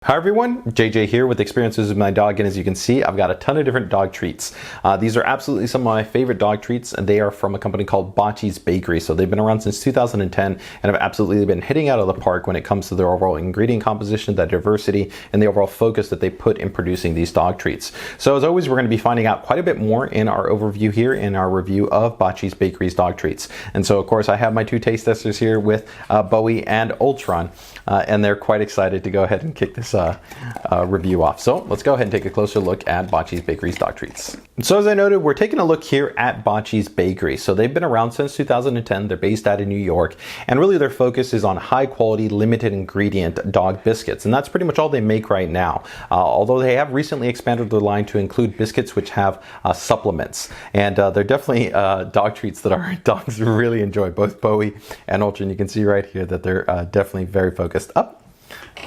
Hi everyone, JJ here with Experiences with My Dog, and as you can see, I've got a ton of different dog treats. These are absolutely some of my favorite dog treats, and they are from a company called Bocce's Bakery. So they've been around since 2010 and have absolutely been hitting out of the park when it comes to their overall ingredient composition, the diversity, and the overall focus that they put in producing these dog treats. So as always, we're going to be finding out quite a bit more in our overview here in our review of Bocce's Bakery's dog treats. And so of course I have my two taste testers here with Bowie and Ultron, and they're quite excited to go ahead and kick this review off. So let's go ahead and take a closer look at Bocce's Bakery's dog treats. So as I noted, we're taking a look here at Bocce's Bakery. So they've been around since 2010. They're based out of New York, and really their focus is on high quality, limited ingredient dog biscuits. And that's pretty much all they make right now. Although they have recently expanded their line to include biscuits which have supplements. And they're definitely dog treats that our dogs really enjoy. Both Bowie and Ultron, you can see right here that they're definitely very focused. Up.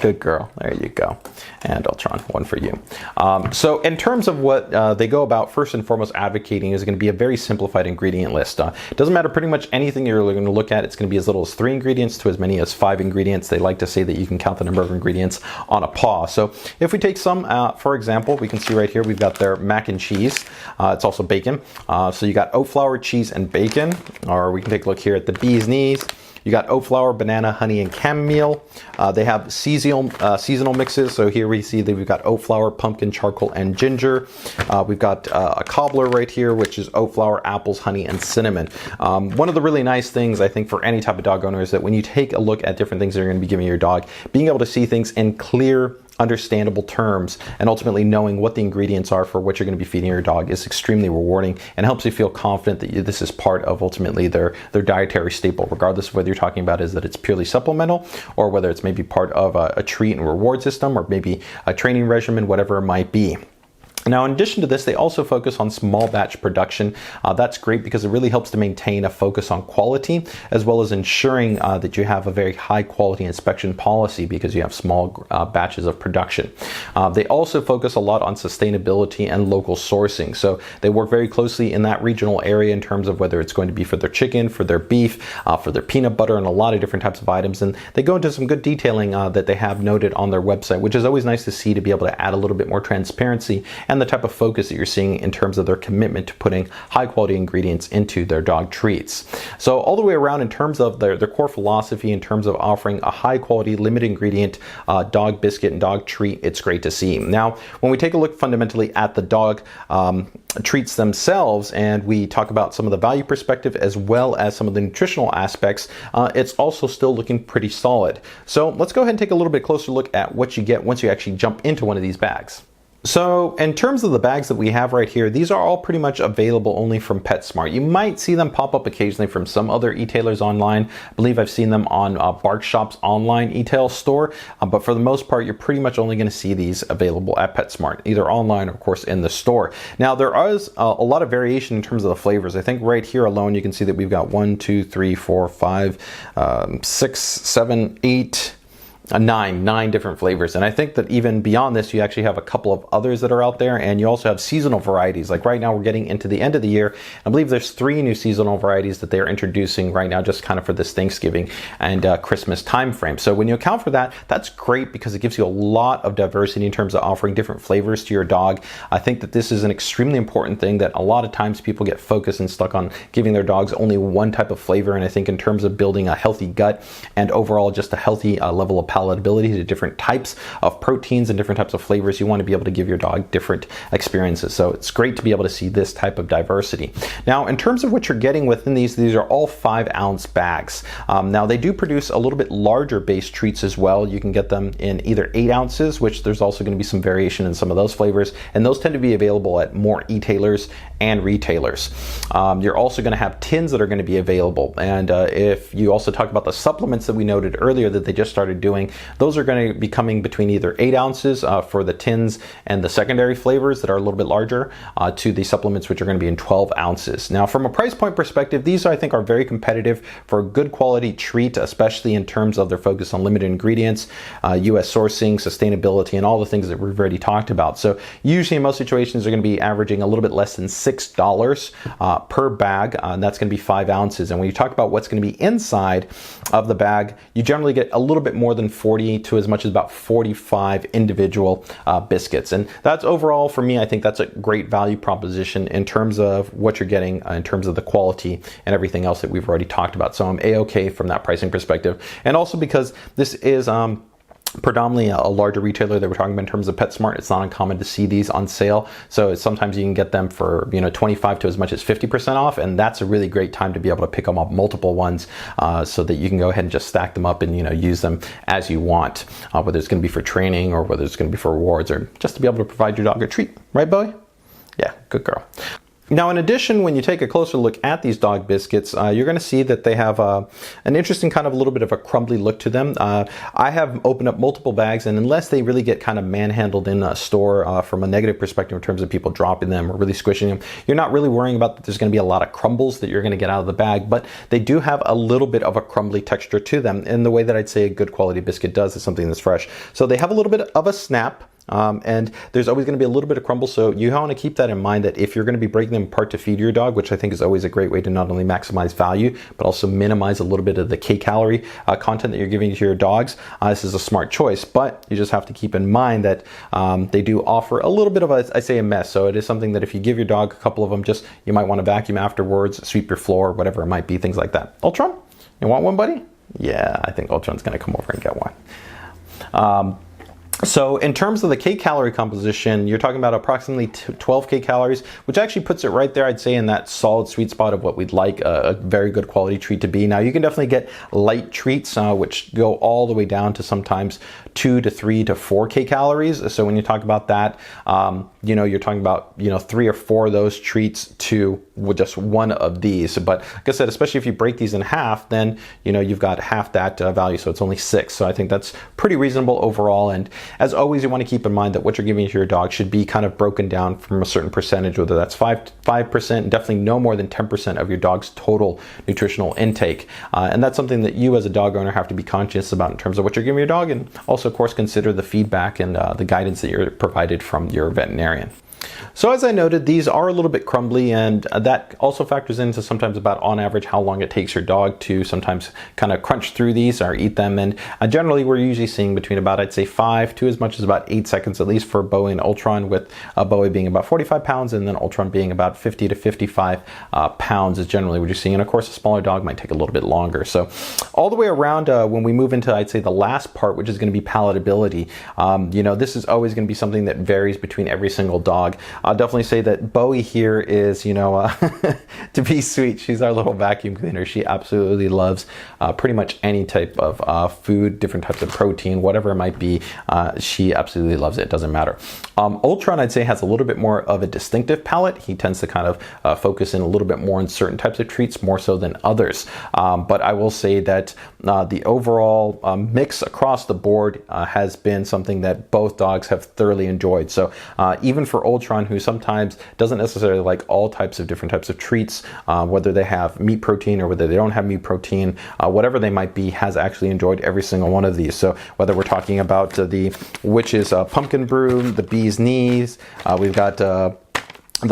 Good girl. There you go. And Ultron, one for you. So in terms of what they go about, first and foremost advocating is going to be a very simplified ingredient list. It doesn't matter pretty much anything you're going to look at. It's going to be as little as 3 ingredients to as many as 5 ingredients. They like to say that you can count the number of ingredients on a paw. So if we take some, for example, we can see right here we've got their mac and cheese. It's also bacon. So you got oat flour, cheese, and bacon. Or we can take a look here at the bee's knees. You got oat flour, banana, honey, and chamomile. They have seasonal mixes. So here we see that we've got oat flour, pumpkin, charcoal, and ginger. We've got a cobbler right here, which is oat flour, apples, honey, and cinnamon. One of the really nice things, I think, for any type of dog owner is that when you take a look at different things that you're going to be giving your dog, being able to see things in clear, understandable terms and ultimately knowing what the ingredients are for what you're going to be feeding your dog is extremely rewarding and helps you feel confident that this is part of ultimately their dietary staple, regardless of whether you're talking about is that it's purely supplemental or whether it's maybe part of a treat and reward system or maybe a training regimen, whatever it might be. Now, in addition to this, they also focus on small batch production. That's great because it really helps to maintain a focus on quality, as well as ensuring that you have a very high quality inspection policy because you have small batches of production. They also focus a lot on sustainability and local sourcing. So they work very closely in that regional area in terms of whether it's going to be for their chicken, for their beef, for their peanut butter, and a lot of different types of items. And they go into some good detailing that they have noted on their website, which is always nice to see, to be able to add a little bit more transparency and the type of focus that you're seeing in terms of their commitment to putting high quality ingredients into their dog treats. So all the way around in terms of their core philosophy, in terms of offering a high quality, limited ingredient dog biscuit and dog treat, it's great to see. Now, when we take a look fundamentally at the dog treats themselves and we talk about some of the value perspective as well as some of the nutritional aspects, it's also still looking pretty solid. So let's go ahead and take a little bit closer look at what you get once you actually jump into one of these bags. So in terms of the bags that we have right here, these are all pretty much available only from PetSmart. You might see them pop up occasionally from some other e-tailers online. I believe I've seen them on Bark Shop's online e-tail store, but for the most part, you're pretty much only going to see these available at PetSmart, either online or of course in the store. Now there is a lot of variation in terms of the flavors. I think right here alone, you can see that we've got 1, 2, 3, 4, 5, 6, 7, 8, 9 different flavors. And I think that even beyond this, you actually have a couple of others that are out there, and you also have seasonal varieties. Like right now we're getting into the end of the year. I believe there's 3 new seasonal varieties that they're introducing right now, just kind of for this Thanksgiving and Christmas time frame. So when you account for that, that's great because it gives you a lot of diversity in terms of offering different flavors to your dog. I think that this is an extremely important thing that a lot of times people get focused and stuck on giving their dogs only one type of flavor. And I think in terms of building a healthy gut and overall just a healthy level of palatability to different types of proteins and different types of flavors, you want to be able to give your dog different experiences. So it's great to be able to see this type of diversity. Now, in terms of what you're getting within these are all 5-ounce bags. Now they do produce a little bit larger base treats as well. You can get them in either 8 ounces, which there's also going to be some variation in some of those flavors, and those tend to be available at more e-tailers and retailers. You're also going to have tins that are going to be available, and if you also talk about the supplements that we noted earlier that they just started doing, those are going to be coming between either 8 ounces for the tins and the secondary flavors that are a little bit larger to the supplements which are going to be in 12 ounces. Now from a price point perspective, these I think are very competitive for a good quality treat, especially in terms of their focus on limited ingredients, US sourcing, sustainability, and all the things that we've already talked about. So usually in most situations they're going to be averaging a little bit less than $6 per bag, and that's going to be 5 ounces. And when you talk about what's going to be inside of the bag, you generally get a little bit more than 40 to as much as about 45 individual biscuits. And that's overall, for me, I think that's a great value proposition in terms of what you're getting, in terms of the quality and everything else that we've already talked about. So I'm A-okay from that pricing perspective. And also because this is predominantly a larger retailer that we're talking about in terms of PetSmart. It's not uncommon to see these on sale. So sometimes you can get them for, 25 to as much as 50% off. And that's a really great time to be able to pick them up multiple ones so that you can go ahead and just stack them up and, use them as you want, whether it's going to be for training or whether it's going to be for rewards or just to be able to provide your dog a treat. Right, Bowie? Yeah, good girl. Now, in addition, when you take a closer look at these dog biscuits, you're going to see that they have an interesting kind of a little bit of a crumbly look to them. I have opened up multiple bags, and unless they really get kind of manhandled in a store from a negative perspective in terms of people dropping them or really squishing them, you're not really worrying about that there's going to be a lot of crumbles that you're going to get out of the bag, but they do have a little bit of a crumbly texture to them in the way that I'd say a good quality biscuit does is something that's fresh. So they have a little bit of a snap. And there's always going to be a little bit of crumble, so you want to keep that in mind that if you're going to be breaking them apart to feed your dog, which I think is always a great way to not only maximize value but also minimize a little bit of the calorie content that you're giving to your dogs, this is a smart choice. But you just have to keep in mind that they do offer a little bit of a mess. So it is something that if you give your dog a couple of them, just you might want to vacuum afterwards, sweep your floor, whatever it might be, things like that. Ultron, you want one, buddy? Yeah, I think Ultron's going to come over and get one. So in terms of the calorie composition, you're talking about approximately 12 calories, which actually puts it right there, I'd say, in that solid sweet spot of what we'd like a very good quality treat to be. Now, you can definitely get light treats, which go all the way down to sometimes 2 to 3 to 4 calories. So when you talk about that, you're talking about, 3 or 4 of those treats to just one of these. But like I said, especially if you break these in half, then, you've got half that value. So it's only 6. So I think that's pretty reasonable overall. And as always, you want to keep in mind that what you're giving to your dog should be kind of broken down from a certain percentage, whether that's 5%, definitely no more than 10% of your dog's total nutritional intake. And that's something that you as a dog owner have to be conscious about in terms of what you're giving your dog, and also, of course, consider the feedback and the guidance that you're provided from your veterinarian. So as I noted, these are a little bit crumbly, and that also factors into sometimes about on average how long it takes your dog to sometimes kind of crunch through these or eat them. And generally we're usually seeing between about, I'd say, 5 to as much as about 8 seconds at least for Bowie and Ultron, with Bowie being about 45 pounds and then Ultron being about 50 to 55 pounds is generally what you're seeing. And of course a smaller dog might take a little bit longer. So all the way around, when we move into, I'd say, the last part, which is going to be palatability, this is always going to be something that varies between every single dog. I'll definitely say that Bowie here is, to be sweet, she's our little vacuum cleaner. She absolutely loves pretty much any type of food, different types of protein, whatever it might be. She absolutely loves it. It doesn't matter. Ultron, I'd say, has a little bit more of a distinctive palate. He tends to kind of focus in a little bit more on certain types of treats, more so than others. But I will say that the overall mix across the board has been something that both dogs have thoroughly enjoyed. So even for Ultron, who sometimes doesn't necessarily like all types of different types of treats, whether they have meat protein or whether they don't have meat protein, whatever they might be, has actually enjoyed every single one of these. So whether we're talking about the witch's pumpkin brew, the bee's knees, we've got the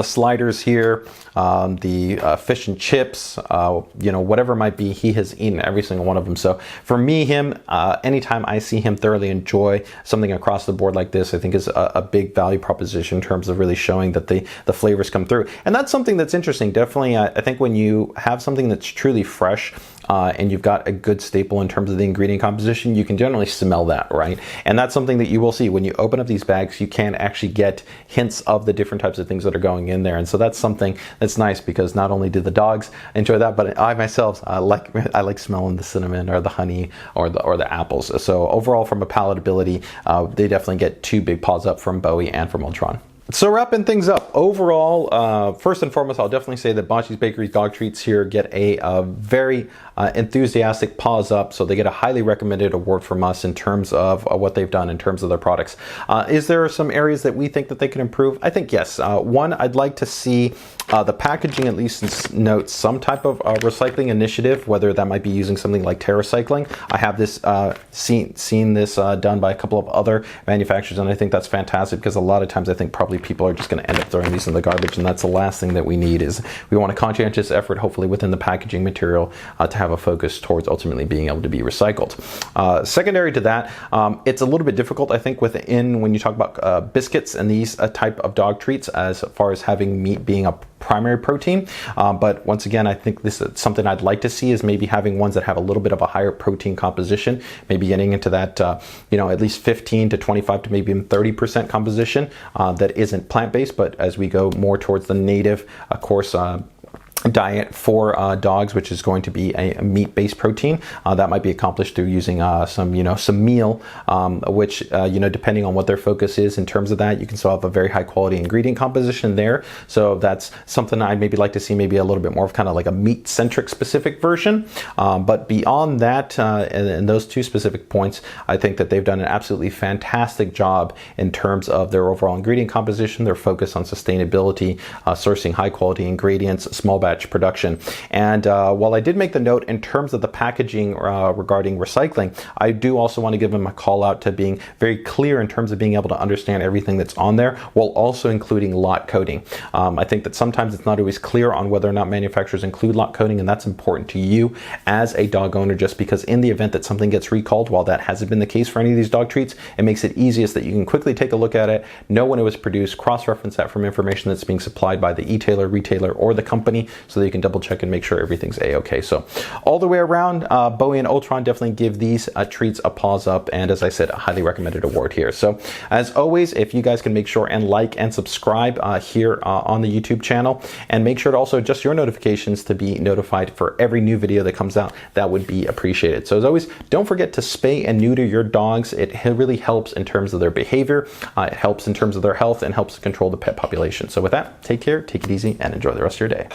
sliders here, the fish and chips, whatever it might be, he has eaten every single one of them. So for me, anytime I see him thoroughly enjoy something across the board like this, I think is a big value proposition in terms of really showing that the flavors come through. And that's something that's interesting. Definitely, I think when you have something that's truly fresh, and you've got a good staple in terms of the ingredient composition, you can generally smell that, right? And that's something that you will see when you open up these bags. You can actually get hints of the different types of things that are going in there. And so that's something that's nice, because not only do the dogs enjoy that, but I myself, I like smelling the cinnamon or the honey or the apples. So overall, from a palatability, they definitely get 2 big paws up from Bowie and from Ultron. So wrapping things up, overall, first and foremost, I'll definitely say that Bocce's Bakery's dog treats here get a very enthusiastic paws up. So they get a highly recommended award from us in terms of what they've done in terms of their products. Is there some areas that we think that they can improve? I think yes. One, I'd like to see the packaging at least note some type of recycling initiative, whether that might be using something like TerraCycling. I have this seen this done by a couple of other manufacturers, and I think that's fantastic, because a lot of times I think probably people are just going to end up throwing these in the garbage, and that's the last thing that we need. Is we want a conscientious effort, hopefully within the packaging material, to have a focus towards ultimately being able to be recycled. Secondary to that, it's a little bit difficult, I think, when you talk about biscuits and these type of dog treats, as far as having meat being a primary protein. But once again, I think this is something I'd like to see, is maybe having ones that have a little bit of a higher protein composition, maybe getting into that, at least 15 to 25 to maybe even 30% composition that isn't plant-based, but as we go more towards the native, of course, diet for dogs, which is going to be a meat-based protein, that might be accomplished through using some meal, which depending on what their focus is in terms of that, you can still have a very high quality ingredient composition there. So that's something I'd maybe like to see, maybe a little bit more of kind of like a meat-centric specific version. But beyond that, and those two specific points, I think that they've done an absolutely fantastic job in terms of their overall ingredient composition, their focus on sustainability, sourcing high quality ingredients, small batch production. And while I did make the note in terms of the packaging regarding recycling, I do also want to give them a call out to being very clear in terms of being able to understand everything that's on there, while also including lot coding. I think that sometimes it's not always clear on whether or not manufacturers include lot coding, and that's important to you as a dog owner, just because in the event that something gets recalled, while that hasn't been the case for any of these dog treats, it makes it easiest that you can quickly take a look at it, know when it was produced, cross-reference that from information that's being supplied by the e-tailer, retailer, or the company, so that you can double check and make sure everything's a-okay. So all the way around, Bowie and Ultron definitely give these treats a paws up, and as I said, a highly recommended award here. So as always, if you guys can make sure and like and subscribe here on the YouTube channel, and make sure to also adjust your notifications to be notified for every new video that comes out, that would be appreciated. So as always, don't forget to spay and neuter your dogs. It really helps in terms of their behavior, it helps in terms of their health, and helps to control the pet population. So with that, take care, take it easy, and enjoy the rest of your day.